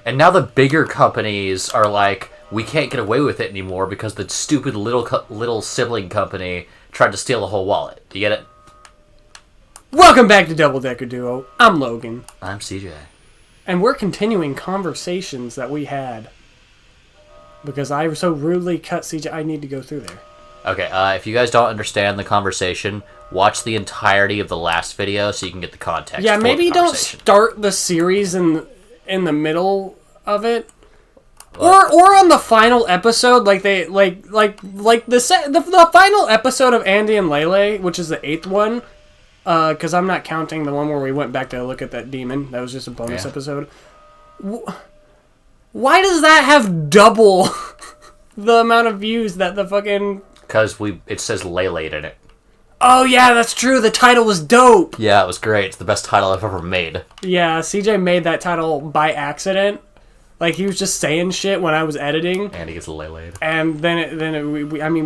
And now the bigger companies are like, we can't get away with it anymore because the stupid little sibling company tried to steal the whole wallet. Do you get it? Welcome back to Double Decker Duo. I'm Logan. I'm CJ. And we're continuing conversations that we had. Because I so rudely cut CJ, I need to go through there. Okay, if you guys don't understand the conversation, watch the entirety of the last video so you can get the context. Yeah, maybe don't start the series in the middle of it. What? Or on the final episode, like the final episode of Andy and Lele, which is the 8th one. Because I'm not counting the one where we went back to look at that demon. That was just a bonus episode. Why does that have double the amount of views that the fucking... Because it says Lele in it. Oh yeah, that's true. The title was dope. Yeah, it was great. It's the best title I've ever made. Yeah, CJ made that title by accident. Like, he was just saying shit when I was editing. And he gets Lele'd. And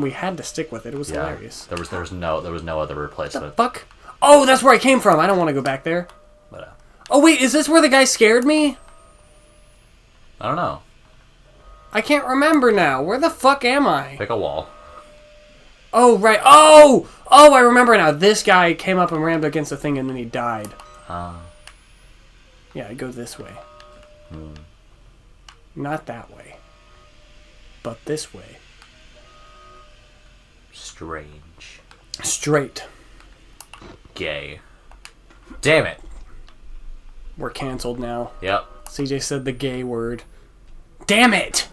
we had to stick with it. It was hilarious. There was no other replacement. The fuck? Oh, that's where I came from. I don't want to go back there. But, oh, wait, is this where the guy scared me? I don't know. I can't remember now. Where the fuck am I? Pick a wall. Oh, right. Oh, I remember now. This guy came up and rammed against the thing and then he died. Yeah, I go this way. Not that way. But this way. Strange. Straight. Gay. Damn it. We're canceled now. Yep. CJ said the gay word. Damn it!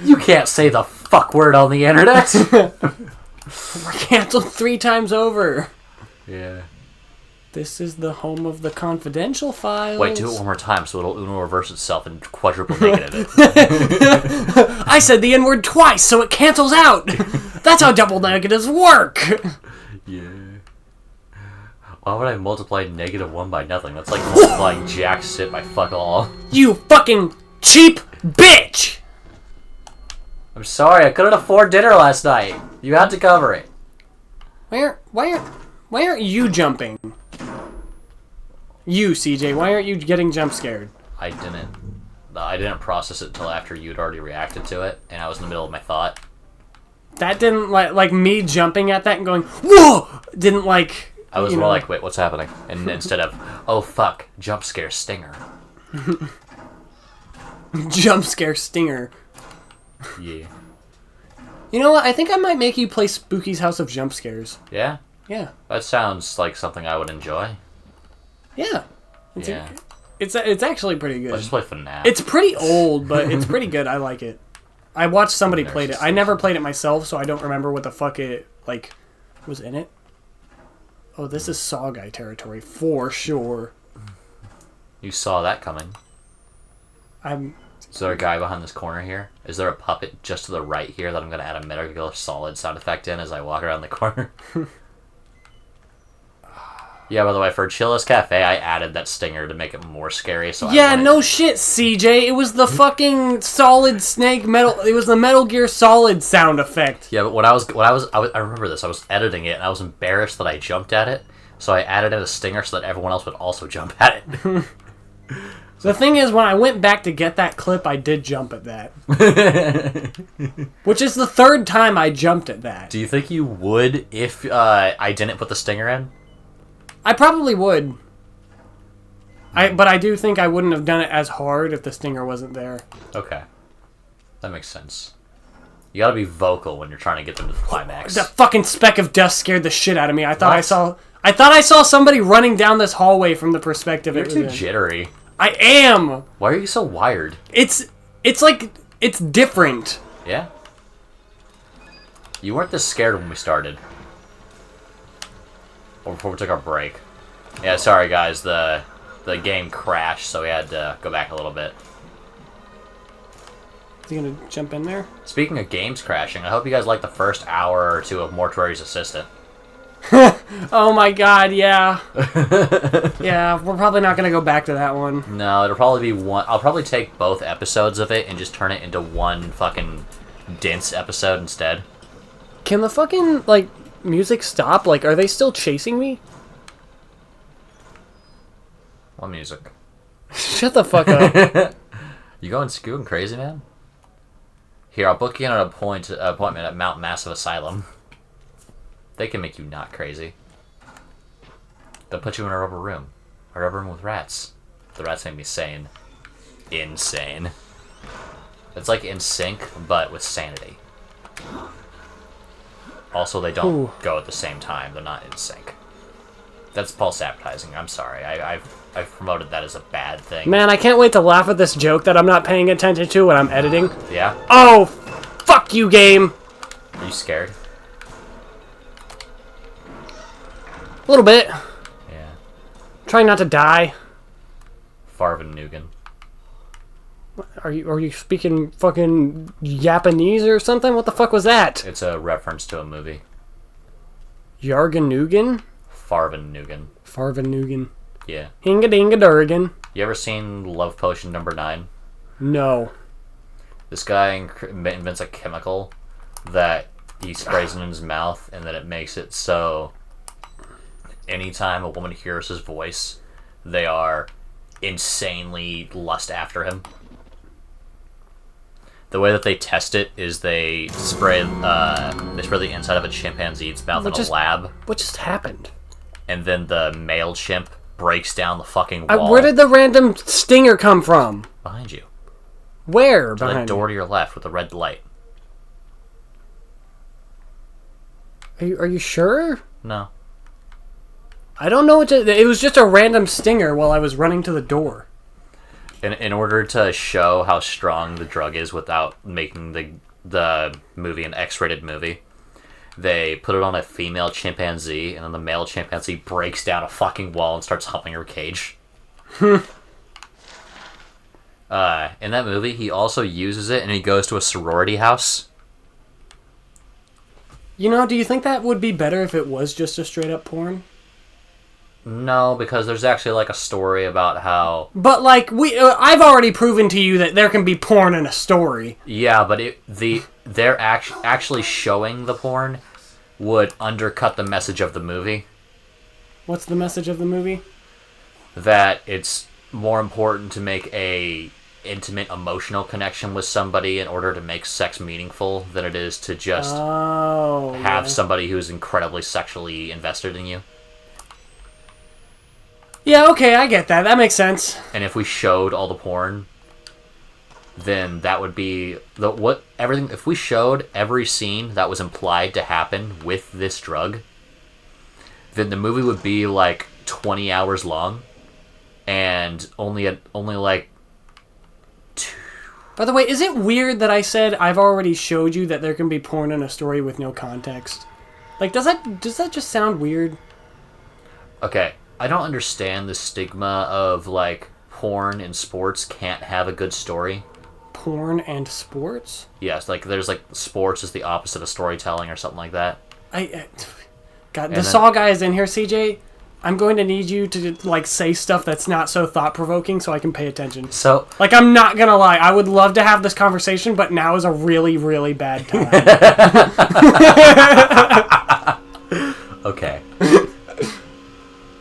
You can't say the fuck word on the internet. We're canceled 3 times over. Yeah. This is the home of the confidential files. Wait, do it one more time so it'll Uno reverse itself and quadruple negative it. I said the N-word twice so it cancels out. That's how double negatives work. Yeah. Why would I multiply -1 by nothing? That's like multiplying jack shit by fuck all. You fucking cheap bitch! I'm sorry, I couldn't afford dinner last night. You had to cover it. Why aren't you jumping? You, CJ, why aren't you getting jump scared? I didn't process it until after you'd already reacted to it, and I was in the middle of my thought. That didn't, like me jumping at that and going, whoa! Didn't, like... I was more like, wait, what's happening? And instead of, oh fuck, jump scare stinger. Jump scare stinger. Yeah. You know what? I think I might make you play Spooky's House of Jump Scares. Yeah? Yeah. That sounds like something I would enjoy. Yeah. It's actually pretty good. Let's just play FNAF. It's pretty old, but it's pretty good. I like it. I watched somebody play it. I never played it myself, so I don't remember what the fuck it, like, was in it. Oh, this is Saw Guy territory, for sure. You saw that coming. Is there a guy behind this corner here? Is there a puppet just to the right here that I'm going to add a Metal Gear Solid sound effect in as I walk around the corner? Yeah, by the way, for Chilla's Cafe, I added that stinger to make it more scary. So yeah, no shit, CJ. It was the fucking Solid Snake Metal... It was the Metal Gear Solid sound effect. Yeah, but I remember this. I was editing it, and I was embarrassed that I jumped at it. So I added in a stinger so that everyone else would also jump at it. The thing is, when I went back to get that clip, I did jump at that. Which is the 3rd time I jumped at that. Do you think you would if I didn't put the stinger in? I probably would. But I do think I wouldn't have done it as hard if the stinger wasn't there. Okay. That makes sense. You gotta be vocal when you're trying to get them to the climax. The fucking speck of dust scared the shit out of me. I thought I saw somebody running down this hallway from the perspective You're too jittery. I am! Why are you so wired? It's like, it's different. Yeah? You weren't this scared when we started. Or before we took our break. Yeah, sorry guys, the game crashed, so we had to go back a little bit. Is he gonna jump in there? Speaking of games crashing, I hope you guys liked the first hour or 2 of Mortuary's Assistant. Oh my god, yeah. Yeah, we're probably not gonna go back to that one. No, it'll probably be one... I'll probably take both episodes of it and just turn it into one fucking dense episode instead. Can the fucking, like, music stop? Like, are they still chasing me? What music? Shut the fuck up. You going crazy, man? Here, I'll book you in an appointment at Mount Massive Asylum. They can make you not crazy. They'll put you in a rubber room with rats. The rats make me sane. Insane. It's like In Sync, but with sanity. Also, they don't go at the same time. They're not in sync. That's false advertising. I'm sorry. I've promoted that as a bad thing. Man, I can't wait to laugh at this joke that I'm not paying attention to when I'm editing. Yeah? Oh, fuck you, game! Are you scared? A little bit. Yeah. Trying not to die. Farvin Nugan. Are you speaking fucking Japanese or something? What the fuck was that? It's a reference to a movie. Yarganugan? Farvin Nugan. Farvin Nugan. Yeah. Hinga-dinga-durgan. You ever seen Love Potion number 9? No. This guy invents a chemical that he sprays in his mouth, and then it makes it so anytime a woman hears his voice, they are insanely lust after him. The way that they test it is they spray the inside of a chimpanzee's mouth in a lab. What just happened? And then the male chimp breaks down the fucking wall. Where did the random stinger come from? Behind you. Where To the behind door me? to your left with the red light. Are you sure? No. I don't know what it was just a random stinger while I was running to the door. In order to show how strong the drug is without making the movie an X-rated movie, they put it on a female chimpanzee, and then the male chimpanzee breaks down a fucking wall and starts humping her cage. In that movie, he also uses it, and he goes to a sorority house. You know, do you think that would be better if it was just a straight-up porn? No, because there's actually like a story about how. But like I've already proven to you that there can be porn in a story. Yeah, but they're actually showing the porn would undercut the message of the movie. What's the message of the movie? That it's more important to make a intimate emotional connection with somebody in order to make sex meaningful than it is to just have somebody who's incredibly sexually invested in you. Yeah, okay, I get that. That makes sense. And if we showed all the porn, then that would be if we showed every scene that was implied to happen with this drug, then the movie would be like 20 hours long and only like 2. By the way, is it weird that I said I've already showed you that there can be porn in a story with no context? Like, does that just sound weird? Okay. I don't understand the stigma of, like, porn and sports can't have a good story. Porn and sports? Yes, like, there's, like, sports is the opposite of storytelling or something like that. God, the Saw guy is in here, CJ. I'm going to need you to, like, say stuff that's not so thought-provoking so I can pay attention. So... Like, I'm not gonna lie. I would love to have this conversation, but now is a really, really bad time. Okay.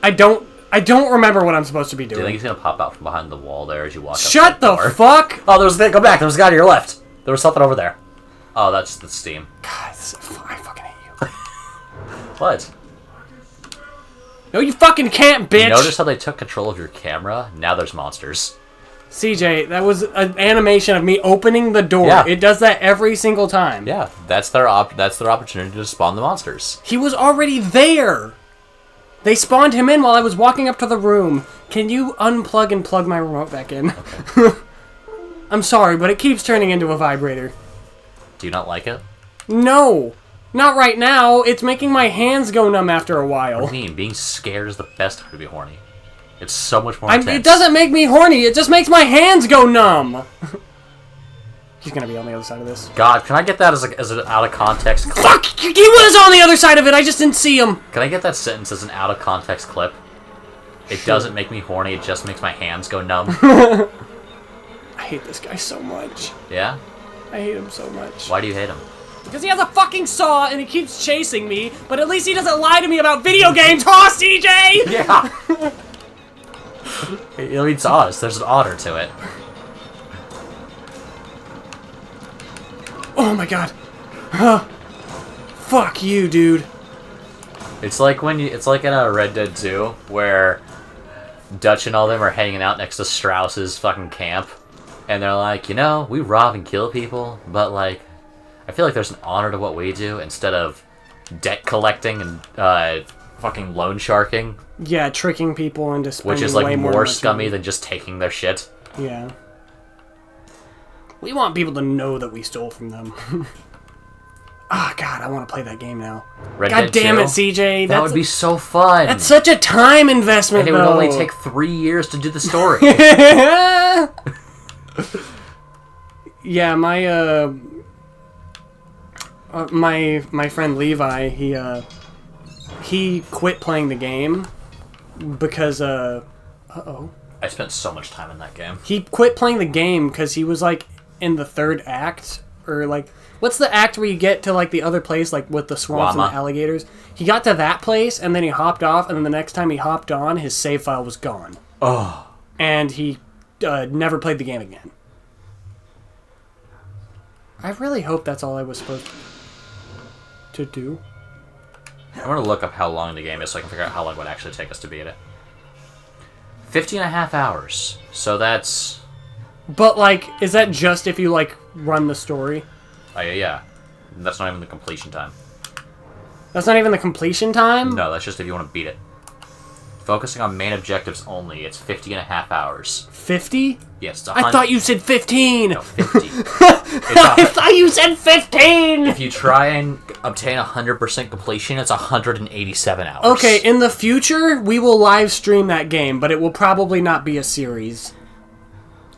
I don't remember what I'm supposed to be doing. Do you think he's gonna pop out from behind the wall there as you walk up? Shut the fuck! Oh, go back. There was a guy to your left. There was something over there. Oh, that's the steam. God, I fucking hate you. What? No, you fucking can't, bitch! You notice how they took control of your camera? Now there's monsters. CJ, that was an animation of me opening the door. Yeah. It does that every single time. Yeah, that's their opportunity to spawn the monsters. He was already there! They spawned him in while I was walking up to the room. Can you unplug and plug my remote back in? Okay. I'm sorry, but it keeps turning into a vibrator. Do you not like it? No! Not right now. It's making my hands go numb after a while. What do you mean? Being scared is the best time to be horny. It's so much more intense. It doesn't make me horny. It just makes my hands go numb. He's gonna be on the other side of this. God, can I get that as an out of context clip? Fuck! He was on the other side of it. I just didn't see him. Can I get that sentence as an out of context clip? It doesn't make me horny. It just makes my hands go numb. I hate this guy so much. Yeah? I hate him so much. Why do you hate him? Because he has a fucking saw and he keeps chasing me, but at least he doesn't lie to me about video games, huh, CJ? Yeah. It's Oz. There's an otter to it. Oh my god. Fuck you, dude. It's like it's like in a Red Dead 2 where Dutch and all them are hanging out next to Strauss's fucking camp, and they're like, we rob and kill people, but like, I feel like there's an honor to what we do instead of debt collecting and fucking loan sharking. Yeah, tricking people into spending which is like way more scummy scummy than just taking their shit. Yeah. We want people to know that we stole from them. God, I want to play that game now. Red God Dead damn 2? it, CJ. That would be so fun. That's such a time investment, and it would though. only take 3 years to do the story. Yeah, my friend Levi, he quit playing the game because uh-oh. I spent so much time in that game. He quit playing the game because he was like in the third act, or like, what's the act where you get to like the other place, like with the swamps and the alligators? He got to that place and then he hopped off, and then the next time he hopped on, his save file was gone. Oh. And he never played the game again. I really hope that's all I was supposed to do. I'm going to look up how long the game is so I can figure out how long it would actually take us to beat it. 50.5 hours. So that's... But, like, is that just if you, like, run the story? Oh, yeah. That's not even the completion time. That's not even the completion time? No, that's just if you want to beat it. Focusing on main objectives only, it's 50.5 hours. 50? Yes, it's I thought you said 15! No, 50. I thought you said 15! If you try and obtain 100% completion, it's 187 hours. Okay, in the future, we will live stream that game, but it will probably not be a series.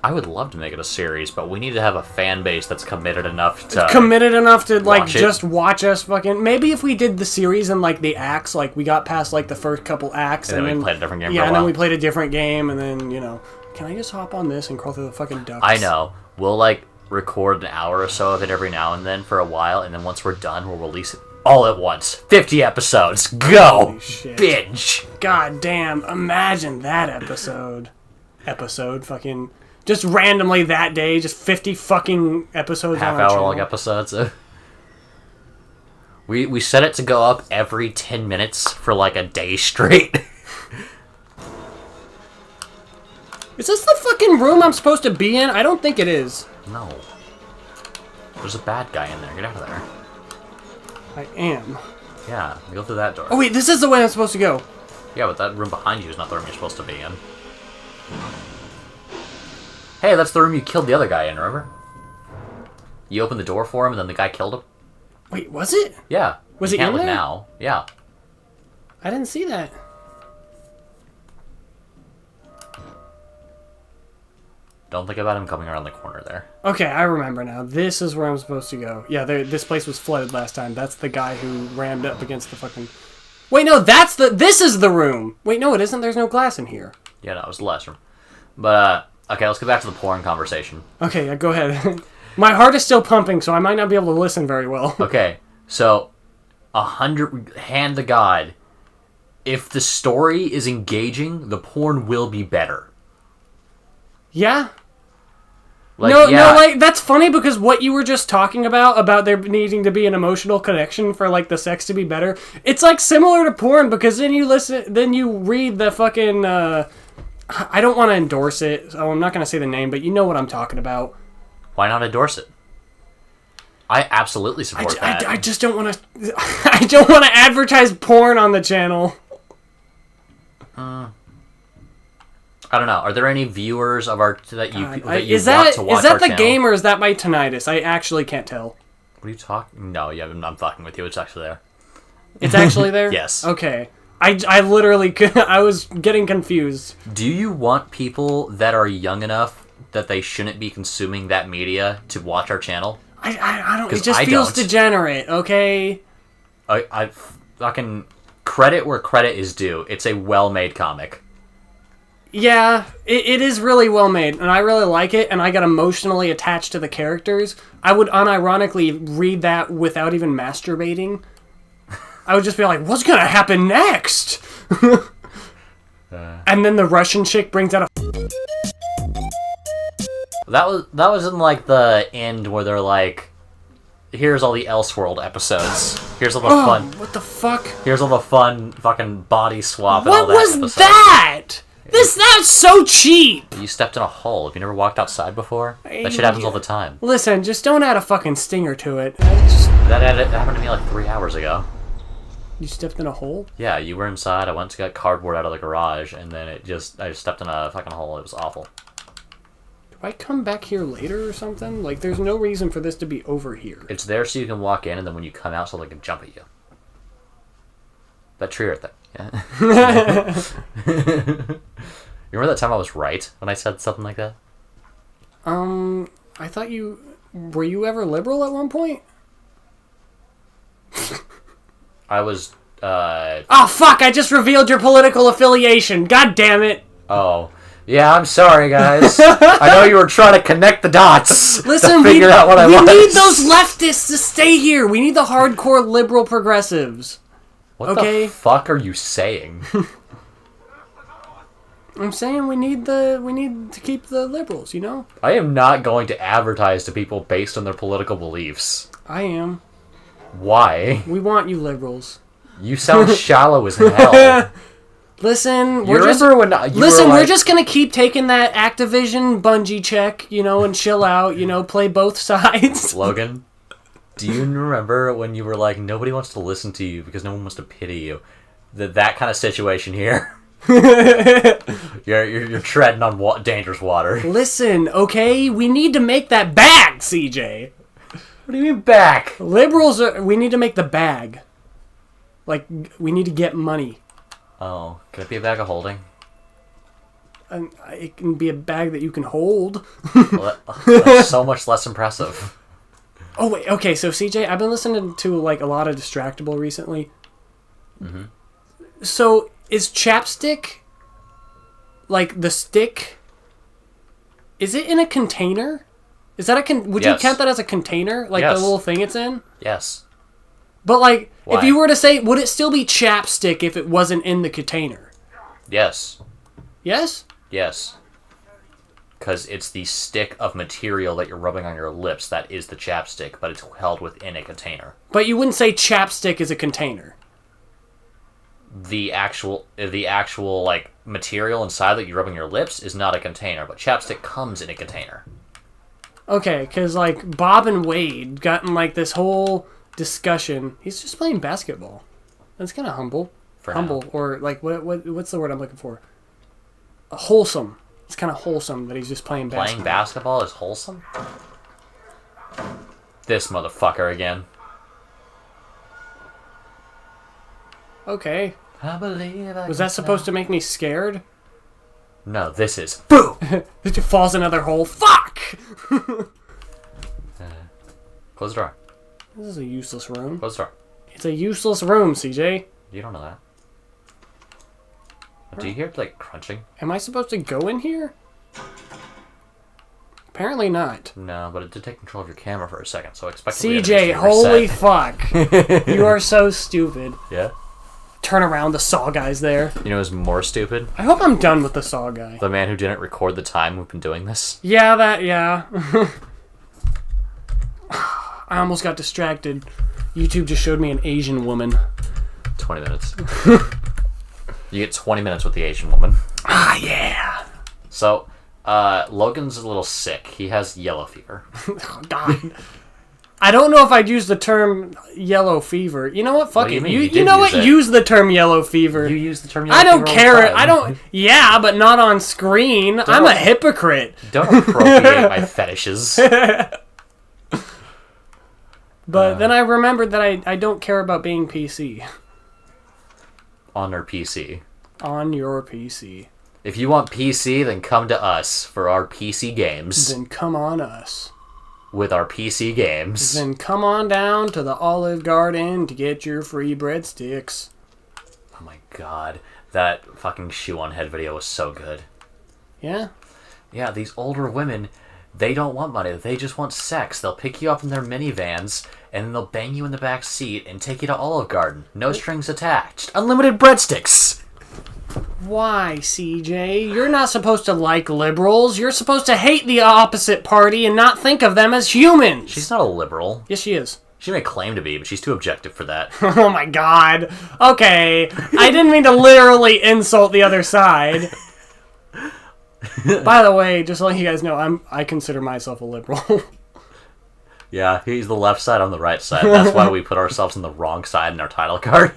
I would love to make it a series, but we need to have a fan base that's committed enough to... Like, just watch us fucking... Maybe if we did the series and, like, the acts, like, we got past, like, the first couple acts, and then we played a different game for a Yeah, and while. then we played a different game, and then, can I just hop on this and crawl through the fucking ducts? I know. We'll, like, record an hour or so of it every now and then for a while, and then once we're done, we'll release it all at once. 50 episodes. Go! Holy shit. Binge! God damn, imagine that episode. Fucking... Just randomly that day, just 50 fucking episodes on our channel. Half-hour-long episodes. We set it to go up every 10 minutes for, like, a day straight. Is this the fucking room I'm supposed to be in? I don't think it is. No. There's a bad guy in there. Get out of there. I am. Yeah, go through that door. Oh wait, this is the way I'm supposed to go. Yeah, but that room behind you is not the room you're supposed to be in. Hey, that's the room you killed the other guy in, remember? You opened the door for him and then the guy killed him? Wait, was it? Yeah. Was you it can't in look there? now. Yeah. I didn't see that. Don't think about him coming around the corner there. Okay, I remember now. This is where I'm supposed to go. Yeah, this place was flooded last time. That's the guy who rammed up against the fucking... Wait, no, this is the room! Wait, no, it isn't. There's no glass in here. Yeah, no, it was the last room. But, okay, let's get back to the porn conversation. Okay, yeah, go ahead. My heart is still pumping, so I might not be able to listen very well. Okay, so, 100... Hand to God. If the story is engaging, the porn will be better. Yeah? Like, no, yeah. like, that's funny because what you were just talking about there needing to be an emotional connection for, like, the sex to be better, it's, like, similar to porn because then you read the fucking, I don't want to endorse it, so I'm not going to say the name, but you know what I'm talking about. Why not endorse it? I absolutely support that. I just don't want to, I don't want to advertise porn on the channel. I don't know. Are there any viewers of our that you want to watch Is that our the channel? game or is that my tinnitus? I actually can't tell. What are you talking? No, yeah, I'm fucking with you. It's actually there. It's actually there? Yes. Okay. I literally I was getting confused. Do you want people that are young enough that they shouldn't be consuming that media to watch our channel? I don't. 'Cause It just I feels don't. degenerate. Okay. I fucking credit where credit is due. It's a well-made comic. Yeah, it is really well made, and I really like it, and I got emotionally attached to the characters. I would unironically read that without even masturbating. I would just be like, what's gonna happen next? And then the Russian chick brings out a... That was in like the end where they're like, here's all the Elseworld episodes. Here's all the fun. What the fuck? Here's all the fun fucking body swap and all What that. was episodes. that? That's so cheap. You stepped in a hole. Have you never walked outside before? That shit happens all the time. Listen, just don't add a fucking stinger to it. That happened to me like 3 hours ago. You stepped in a hole? Yeah, you were inside. I went to get cardboard out of the garage, and then I just stepped in a fucking hole. It was awful. Do I come back here later or something? Like, there's no reason for this to be over here. It's there so you can walk in, and then when you come out, so they can jump at you. That tree right there. Yeah. You remember that time I was right when I said something like that? I thought you... Were you ever liberal at one point? I was, Oh, fuck! I just revealed your political affiliation! God damn it! Oh. Yeah, I'm sorry, guys. I know you were trying to connect the dots Listen, to figure out what I was. We need those leftists to stay here! We need the hardcore liberal progressives. What the fuck are you saying? I'm saying we need to keep the liberals, you know? I am not going to advertise to people based on their political beliefs. I am. Why? We want you liberals. You sound shallow as hell. Listen, we're just gonna keep taking that Activision Bungie check, you know, and chill out, you know, play both sides. Logan, do you remember when you were like, nobody wants to listen to you because no one wants to pity you? That kind of situation here. You're treading on dangerous water. Listen, okay, we need to make that bag, CJ. What do you mean back? Liberals we need to make the bag. Like, we need to get money. Oh, can it be a bag of holding? And it can be a bag that you can hold. Well, that's so much less impressive. Oh, wait, okay, so CJ, I've been listening to, like, a lot of Distractable recently. Mm-hmm. So, is chapstick, like, the stick, is it in a container? Is that would you count that as a container? Like, the little thing it's in? Yes. But, like, Why? if you were to say, would it still be chapstick if it wasn't in the container? Yes. Yes? Yes. Because it's the stick of material that you're rubbing on your lips that is the chapstick, but it's held within a container. But you wouldn't say chapstick is a container. The actual like material inside that you're rubbing your lips is not a container, but chapstick comes in a container. Okay, because, like, Bob and Wade got in, like, this whole discussion. He's just playing basketball. That's kind of humble. Humble, or, like, what's the word I'm looking for? Wholesome. It's kind of wholesome that he's just playing basketball. Playing basketball is wholesome? This motherfucker again. Okay. I believe I Was that supposed to make me scared? No, this is boo! It falls another hole. Fuck! Close the door. This is a useless room. Close the door. It's a useless room, CJ. You don't know that. Do you hear, like, crunching? Am I supposed to go in here? Apparently not. No, but it did take control of your camera for a second, so I expect CJ, holy fuck. You are so stupid. Yeah? Turn around, the Saw guy's there. You know who's more stupid? I hope I'm done with the Saw guy. The man who didn't record the time we've been doing this? Yeah. I almost got distracted. YouTube just showed me an Asian woman. 20 minutes. You get 20 minutes with the Asian woman. Ah, yeah. So, Logan's a little sick. He has yellow fever. Oh, God. I don't know if I'd use the term yellow fever. You know what? Fuck What do you it. mean? You know what? Use the term yellow fever. You use the term yellow I don't fever all care. the time. I don't. Yeah, but not on screen. I'm a hypocrite. Don't appropriate my fetishes. But then I remembered that I don't care about being PC. On our PC. On your PC. If you want PC, then come to us for our PC games. Then come on us. With our PC games. Then come on down to the Olive Garden to get your free breadsticks. Oh my god. That fucking shoe on head video was so good. Yeah? Yeah, these older women, they don't want money. They just want sex. They'll pick you up in their minivans, and then they'll bang you in the back seat and take you to Olive Garden. No strings attached. Unlimited breadsticks. Why, CJ? You're not supposed to like liberals. You're supposed to hate the opposite party and not think of them as humans. She's not a liberal. Yes, she is. She may claim to be, but she's too objective for that. Oh my god. Okay. I didn't mean to literally insult the other side. By the way, just to let you guys know, I consider myself a liberal. Yeah, he's the left side, I'm the right side. That's why we put ourselves on the wrong side in our title card.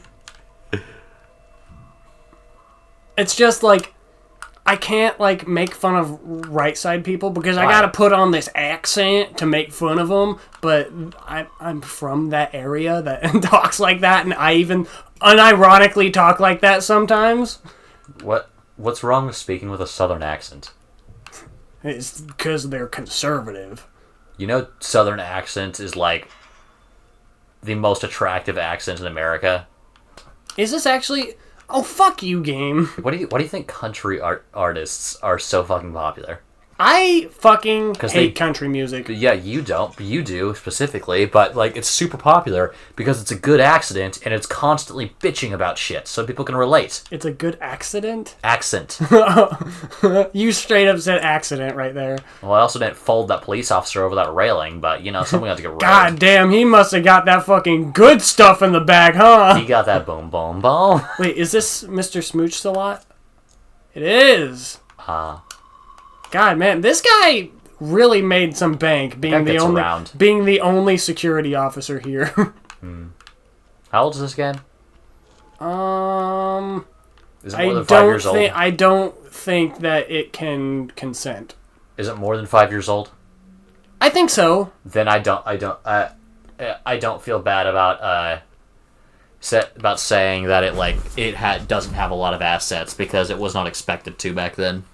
It's just like, I can't like make fun of right side people because I Why? gotta put on this accent to make fun of them. But I'm from that area that talks like that, and I even unironically talk like that sometimes. What's wrong with speaking with a southern accent? It's because they're conservative. You know, southern accent is like the most attractive accent in America. Is this actually? Oh, fuck you, game. What do you think country artists are so fucking popular? I fucking hate they- country music. Yeah, you don't, but you do specifically. But like, it's super popular because it's a good accident and it's constantly bitching about shit, so people can relate. It's a good accident? Accent. You straight up said accident right there. Well, I also didn't fold that police officer over that railing, but you know, someone got to get railed. God damn, he must have got that fucking good stuff in the bag, huh? He got that boom, boom, boom. Wait, is this Mr. Smooch Salat? It is. God, man, this guy really made some bank being the only security officer here. How old is this again? Is it more than 5 years old? I don't think that it can consent. Is it more than 5 years old? I think so. Then I don't feel bad about saying that it doesn't have a lot of assets because it was not expected to back then.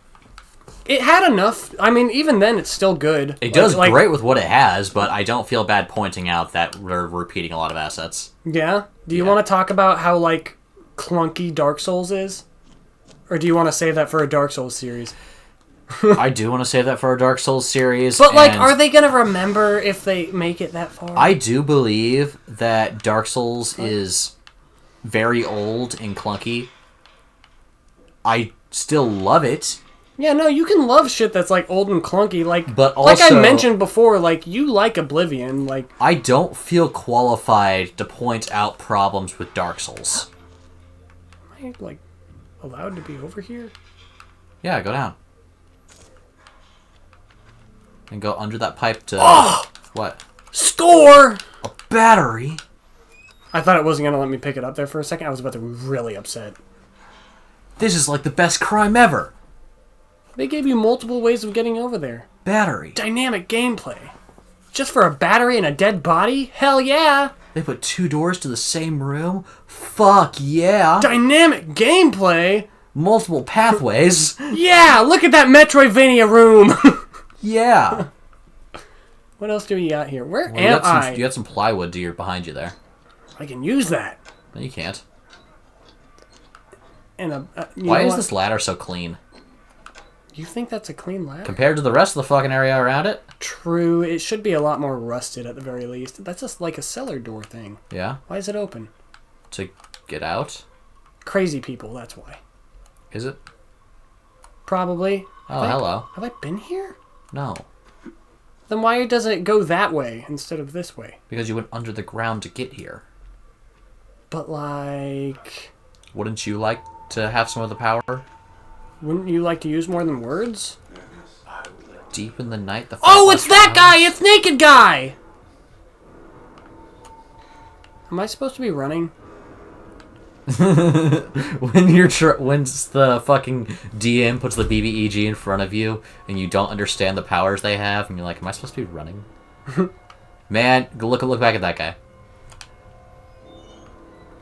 It had enough. I mean, even then, it's still good. It does great with what it has, but I don't feel bad pointing out that we're repeating a lot of assets. Yeah? Do you want to talk about how, like, clunky Dark Souls is? Or do you want to save that for a Dark Souls series? I do want to save that for a Dark Souls series. But, like, are they going to remember if they make it that far? I do believe that Dark Souls is very old and clunky. I still love it. Yeah, no, you can love shit that's, like, old and clunky. But like I also- mentioned before, like, you like Oblivion. Like, I don't feel qualified to point out problems with Dark Souls. am I, like, allowed to be over here? Yeah, go down. And go under that pipe to... What? Score! A battery? I thought it wasn't going to let me pick it up there for a second. I was about to be really upset. This is like the best crime ever. They gave you multiple ways of getting over there. Battery. Dynamic gameplay. Just for a battery and a dead body? Hell yeah! They put 2 doors to the same room? Fuck yeah. Dynamic gameplay? Multiple pathways? Yeah! Look at that Metroidvania room! Yeah. What else do we got here? Where Well, am I? You got some plywood behind you there. I can use that. No, you can't. And Why is this ladder so clean? You think that's a clean ladder? Compared to the rest of the fucking area around it? True. It should be a lot more rusted at the very least. That's just like a cellar door thing. Yeah. Why is it open? To get out? Crazy people, that's why. Is it? Probably. Oh, hello. Have I been here? No. Then why does it go that way instead of this way? Because you went under the ground to get here. But like... Wouldn't you like to have some of the power? Wouldn't you like to use more than words? Deep in the night, the Oh, it's that guy! It's Naked Guy! Am I supposed to be running? when the fucking DM puts the BBEG in front of you and you don't understand the powers they have and you're like, am I supposed to be running? Man, look back at that guy.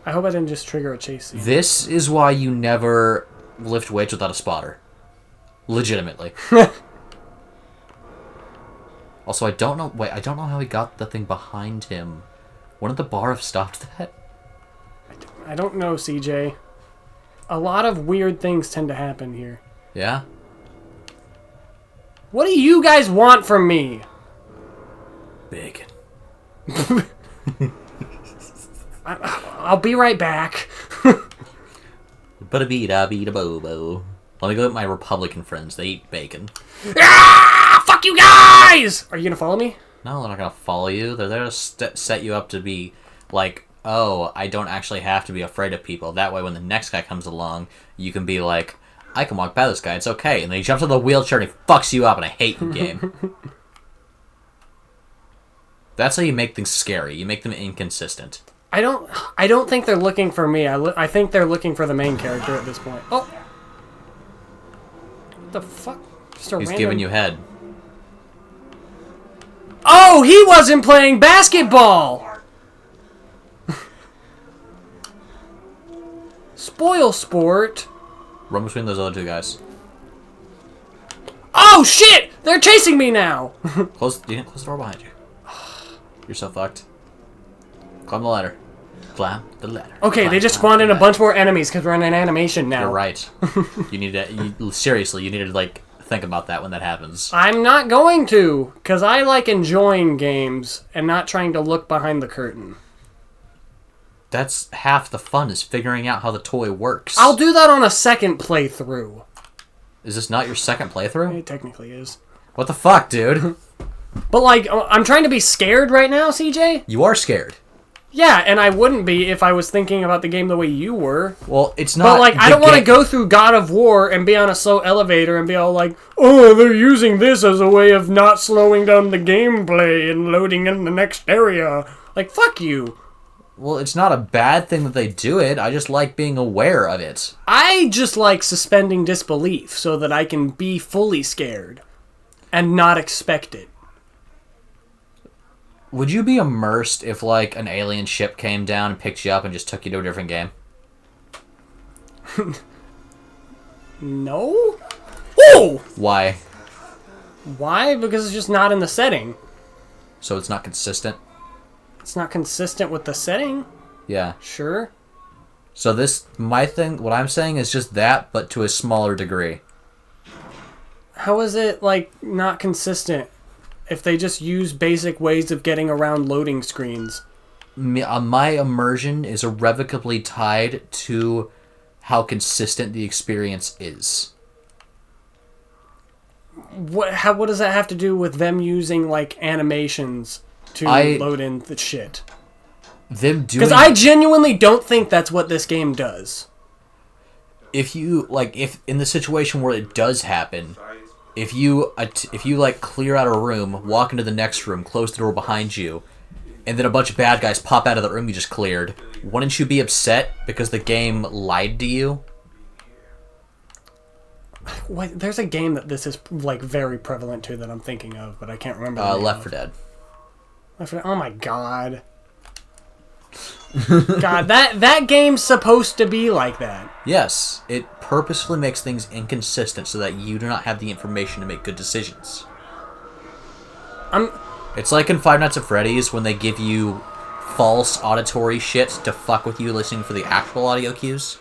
I hope I didn't just trigger a chase scene. This is why you never lift weights without a spotter. Legitimately. Also, I don't know how he got the thing behind him. Wouldn't the bar have stopped that? I don't know, CJ. A lot of weird things tend to happen here. Yeah? What do you guys want from me? Bacon. I'll be right back. Ba-da-bee-da-bee-da-bo-bo. Let me go with my Republican friends. They eat bacon. Ah! Fuck you guys! Are you gonna follow me? No, they're not gonna follow you. They're there to set you up to be like, oh, I don't actually have to be afraid of people. That way, when the next guy comes along, you can be like, I can walk by this guy. It's okay. And then he jumps on the wheelchair and he fucks you up, and I hate you, game. That's how you make things scary. You make them inconsistent. I don't think they're looking for me. I think they're looking for the main character at this point. Oh. What the fuck? Just a He's random... giving you head. Oh, he wasn't playing basketball! Spoil sport. Run between those other two guys. Oh, shit! They're chasing me now! Close the door behind you. You're so fucked. Climb the ladder. Climb the ladder. Okay, Climb, they just climb spawned in the a bunch more enemies because we're in an animation now. You're right. You need to... seriously, you need to, like, think about that when that happens. I'm not going to, because I like enjoying games and not trying to look behind the curtain. That's half the fun, is figuring out how the toy works. I'll do that on a second playthrough. Is this not your second playthrough? It technically is. What the fuck, dude? But, like, I'm trying to be scared right now, CJ? You are scared. Yeah, and I wouldn't be if I was thinking about the game the way you were. Well, it's not... But, like, I don't want to go through God of War and be on a slow elevator and be all like, oh, they're using this as a way of not slowing down the gameplay and loading in the next area. Like, fuck you. Well, it's not a bad thing that they do it. I just like being aware of it. I just like suspending disbelief so that I can be fully scared and not expect it. Would you be immersed if, like, an alien ship came down and picked you up and just took you to a different game? No? Oh! Why? Why? Because it's just not in the setting. So it's not consistent? It's not consistent with the setting? Yeah. Sure. So what I'm saying is just that, but to a smaller degree. How is it, like, not consistent if they just use basic ways of getting around loading screens? My immersion is irrevocably tied to how consistent the experience is. What does that have to do with them using, like, animations to load in the shit? Them doing... Because I genuinely don't think that's what this game does. If in the situation where it does happen, if you like clear out a room, walk into the next room, close the door behind you, and then a bunch of bad guys pop out of the room you just cleared, wouldn't you be upset because the game lied to you? Wait, there's a game that this is, like, very prevalent to that I'm thinking of, but I can't remember the name Left of. 4 Dead. Left 4 Dead. Oh my god. God, that game's supposed to be like that. Yes, it purposefully makes things inconsistent so that you do not have the information to make good decisions. It's like in Five Nights at Freddy's when they give you false auditory shit to fuck with you listening for the actual audio cues.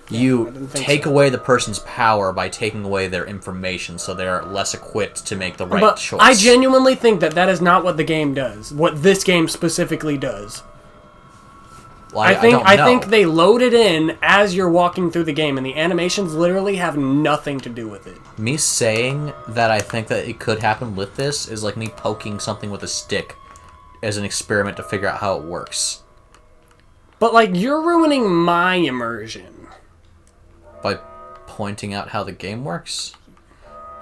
You take away the person's power by taking away their information so they're less equipped to make the right choice. I genuinely think that is not what the game does. What this game specifically does. Well, I don't know. think they load it in as you're walking through the game, and the animations literally have nothing to do with it. Me saying that I think that it could happen with this is like me poking something with a stick as an experiment to figure out how it works. But, like, you're ruining my immersion. By pointing out how the game works?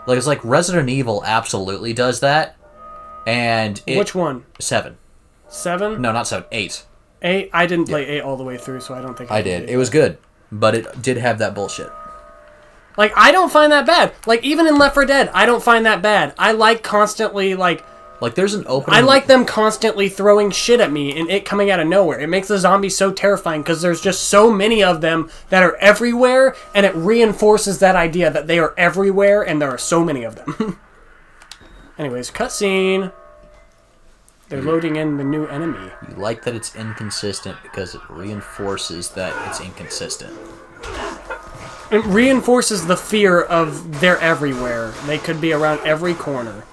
Like, it's like Resident Evil absolutely does that. And Which one? 7. 7? No, not 7. 8. 8? I didn't play 8 all the way through, so I don't think I did. It was good. But it did have that bullshit. Like, I don't find that bad. Like, even in Left 4 Dead, I don't find that bad. I like constantly, like, there's an opening... I like them constantly throwing shit at me and it coming out of nowhere. It makes the zombies so terrifying because there's just so many of them that are everywhere, and it reinforces that idea that they are everywhere and there are so many of them. Anyways, cutscene. They're loading in the new enemy. You like that it's inconsistent because it reinforces that it's inconsistent. It reinforces the fear of they're everywhere. They could be around every corner.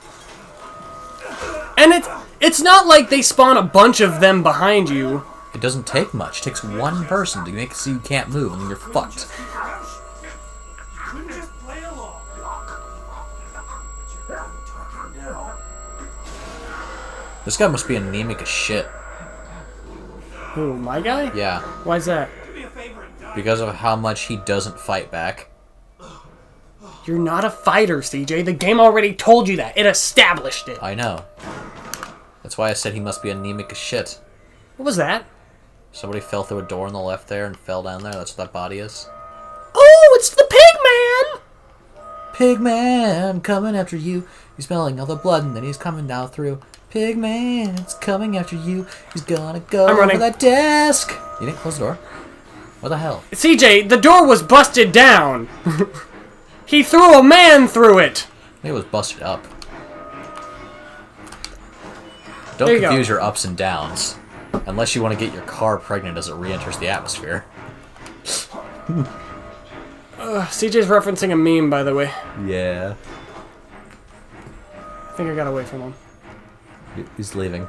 And it's not like they spawn a bunch of them behind you. It doesn't take much. It takes one person to make it so you can't move, and you're fucked. This guy must be anemic as shit. Who, my guy? Yeah. Why's that? Because of how much he doesn't fight back. You're not a fighter, CJ. The game already told you that. It established it. I know. That's why I said he must be anemic as shit. What was that? Somebody fell through a door on the left there and fell down there. That's what that body is. Oh, it's the pig man! Pig man coming after you. He's smelling all the blood and then he's coming down through. Pig man's coming after you. He's gonna go I'm running. over that desk. You didn't close the door? What the hell? CJ, the door was busted down. He threw a man through it. I think it was busted up. Don't There you confuse go. your ups and downs. Unless you want to get your car pregnant as it re-enters the atmosphere. CJ's referencing a meme, by the way. Yeah. I think I got away from him. He's leaving.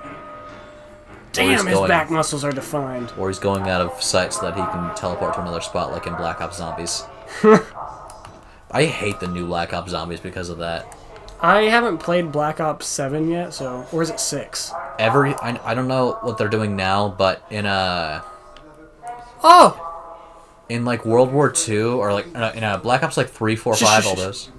Damn, his going. back muscles are defined. Or he's going out of sight so that he can teleport to another spot like in Black Ops Zombies. I hate the new Black Ops Zombies because of that. I haven't played Black Ops 7 yet, so... Or is it 6? I don't know what they're doing now, but in Oh! in like World War II or like in a Black Ops like 3, 4, 5, all those.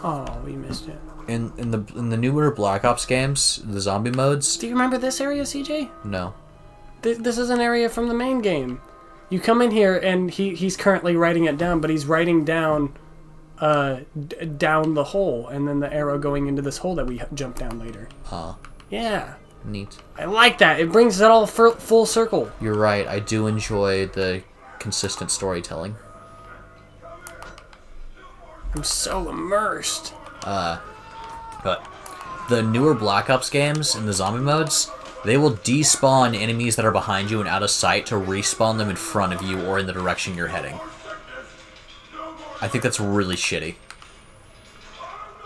Oh, we missed it. In the newer Black Ops games, the zombie modes. Do you remember this area, CJ? No. This is an area from the main game. You come in here, and he's currently writing it down, but he's writing down down the hole, and then the arrow going into this hole that we jump down later. Huh. Yeah. Neat. I like that. It brings it all full circle. You're right. I do enjoy the consistent storytelling. I'm so immersed. But the newer Black Ops games in the zombie modes, they will despawn enemies that are behind you and out of sight to respawn them in front of you or in the direction you're heading. I think that's really shitty.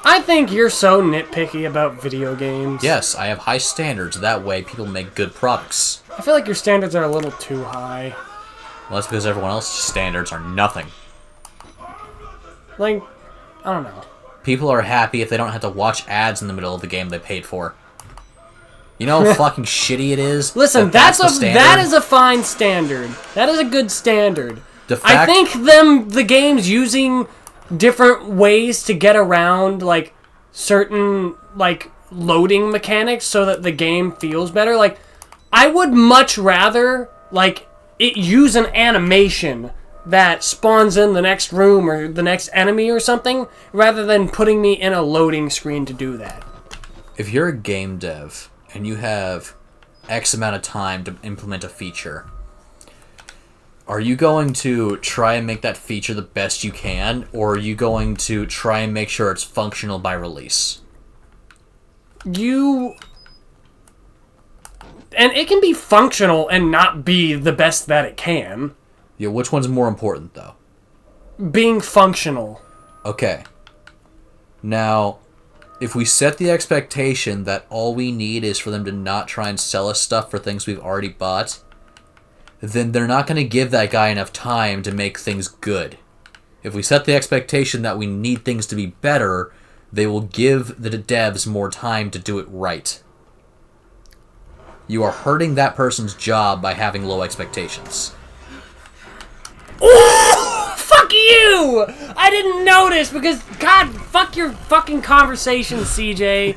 I think you're so nitpicky about video games. Yes, I have high standards. That way people make good products. I feel like your standards are a little too high. Well, that's because everyone else's standards are nothing. Like, I don't know. People are happy if they don't have to watch ads in the middle of the game they paid for. You know how fucking shitty it is? Listen, that is a fine standard. That is a good standard. The fact, I think the games using different ways to get around like certain like loading mechanics so that the game feels better. Like, I would much rather like it use an animation that spawns in the next room or the next enemy or something, rather than putting me in a loading screen to do that. if you're a game dev and you have X amount of time to implement a feature, are you going to try and make that feature the best you can, or are you going to try and make sure it's functional by release? And it can be functional and not be the best that it can. Yeah, which one's more important, though? Being functional. Okay. Now, if we set the expectation that all we need is for them to not try and sell us stuff for things we've already bought, then they're not going to give that guy enough time to make things good. If we set the expectation that we need things to be better, they will give the devs more time to do it right. You are hurting that person's job by having low expectations. Ooh, fuck you! I didn't notice because, God, fuck your fucking conversation, CJ.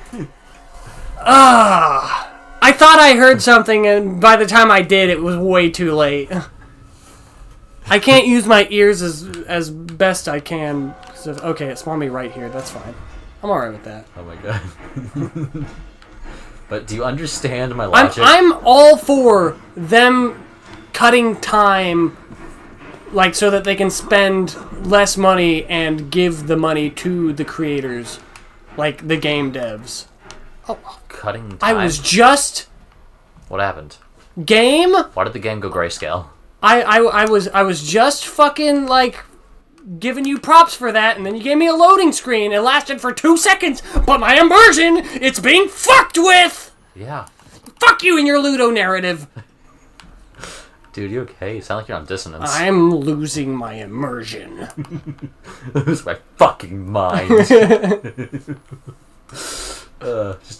I thought I heard something, and by the time I did, it was way too late. I can't use my ears as best I can. So, okay, it spawned me right here. That's fine. I'm alright with that. Oh my god. But do you understand my logic? I'm all for them cutting time, like, so that they can spend less money and give the money to the creators, like the game devs. Oh, Cutting time? I was just... What happened? Game? Why did the game go grayscale? I was just fucking, like, giving you props for that, and then you gave me a loading screen. It lasted for 2 seconds, but my immersion, it's being fucked with! Yeah. Fuck you and your Ludo narrative. Dude, you okay? You sound like you're on dissonance. I'm losing my immersion. Lose my fucking mind. Just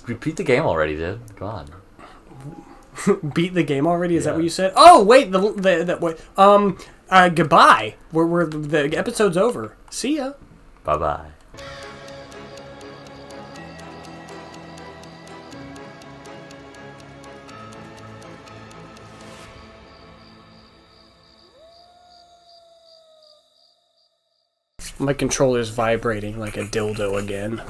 repeat the game already, dude. Come on. Beat the game already? Is that what you said? Oh wait, goodbye. We're the episode's over. See ya. Bye bye. My controller's vibrating like a dildo again.